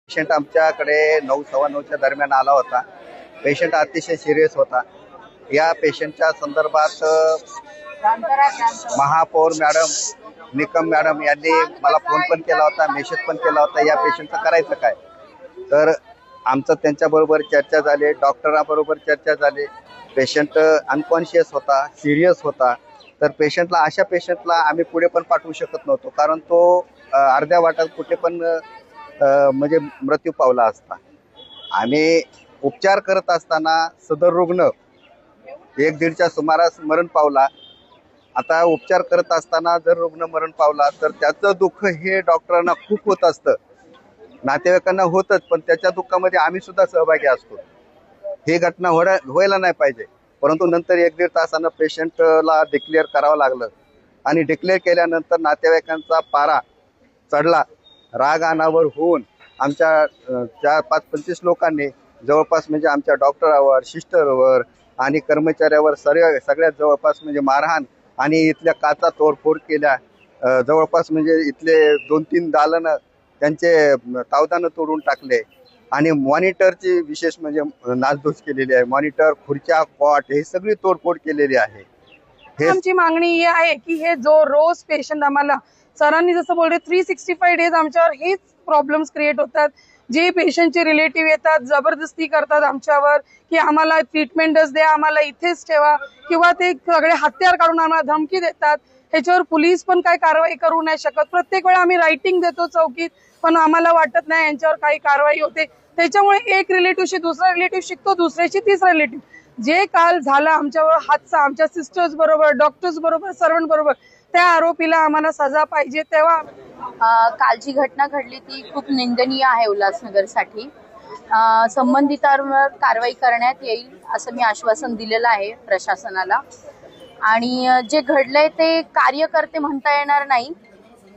Patient आमच्याकडे 9:15 दरम्यान आला होता। पेशंट अतिशय सिरियस होता। या पेशंटच्या संदर्भात महापौर मॅडम, निकम मॅडम यांनी मला फोन पण केला होता, मेसेज पण केला होता, या पेशंटचं करायचं काय। तर आमचं त्यांच्याबरोबर चर्चा झाली, डॉक्टरांबरोबर चर्चा झाली। पेशंट अनकॉन्शियस होता, सिरियस होता। तर पेशंटला, अशा पेशंटला आम्ही पुढे पण पाठवू शकत नव्हतो, कारण तो अर्ध्या वाटात कुठे पण म्हणजे मृत्यू पावला असता। आम्ही उपचार करत असताना सदर रुग्ण 1-1:30च्या सुमारास मरण पावला। आता उपचार करत असताना जर रुग्ण मरण पावला तर त्याचं दुःख हे डॉक्टरांना खूप होत असतं, नातेवाईकांना होतच, पण त्याच्या दुःखामध्ये आम्ही सुद्धा सहभागी असतो। ही घटना व्हायला नाही पाहिजे, परंतु नंतर 1-1.5 तासानं पेशंटला डिक्लेअर करावं लागलं आणि डिक्लेअर केल्यानंतर नातेवाईकांचा पारा चढला। राग अनावर होऊन आमच्या 4-5-25 लोकांनी जवळपास म्हणजे आमच्या डॉक्टरावर, सिस्टरवर आणि कर्मचाऱ्यावर सगळ्यात जवळपास म्हणजे मारहाण आणि इथल्या काचा तोडफोड केल्या। जवळपास म्हणजे इथले 2-3 दालनं त्यांचे तावदानं तोडून टाकले आणि मॉनिटरची विशेष म्हणजे नासधूस केलेली आहे। मॉनिटर, खुर्च्या, कॉट हे सगळी तोडफोड केलेली आहे। आमची मागणी ही आहे की हे जो रोज पेशंट आम्हाला सरांनी जसं बोलले 365 डेज आमच्यावर हेच प्रॉब्लेम्स क्रिएट होतात। जे पेशंटचे रिलेटिव्ह येतात, जबरदस्ती करतात आमच्यावर की आम्हाला ट्रीटमेंटच द्या, आम्हाला इथेच ठेवा, किंवा ते सगळे हत्यार काढून आम्हाला धमकी देतात। ह्याच्यावर पोलीस पण काही कारवाई करू नाही शकत। प्रत्येक वेळा आम्ही रायटिंग देतो चौकीत, पण आम्हाला वाटत नाही यांच्यावर काही कारवाई होते। त्याच्यामुळे एक रिलेटिव्हशी दुसरा रिलेटिव्ह शिकतो, दुसऱ्याशी तिसरा रिलेटिव्ह। जे काल झाला आमच्यावर हादसा, आमच्या सिस्टर्स बरोबर, डॉक्टर्स बरोबर, सर्वंट बरोबर, त्या आरोपीला आम्हाला सजा पाहिजे। तेव्हा काल जी घटना घडली ती खूप निंदनीय आहे उल्हासनगरसाठी। संबंधितांवर कारवाई करण्यात येईल असं मी आश्वासन दिलेलं आहे प्रशासनाला। आणि जे घडलंय ते कार्यकर्ते म्हणता येणार नाही।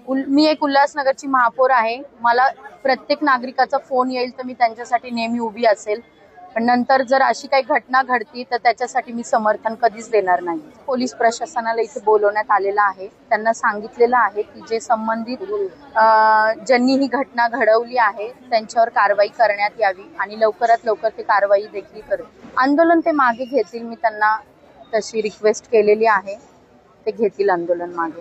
मी एक उल्हासनगरची महापौर आहे, मला प्रत्येक नागरिकाचा फोन येईल तर मी त्यांच्यासाठी नेहमी उभी असेल, पण नंतर जर अशी काही घटना घडती तर त्याच्यासाठी मी समर्थन कधीच देणार नाही। पोलीस प्रशासनाला इथे बोलवण्यात आलेलं आहे, त्यांना सांगितलेलं आहे की जे संबंधित ज्यांनी ही घटना घडवली आहे त्यांच्यावर कारवाई करण्यात यावी आणि लवकरात लवकर ते कारवाई देखील करतील। आंदोलन ते मागे घेतील, मी त्यांना तशी रिक्वेस्ट केलेली आहे, ते घेतील आंदोलन मागे।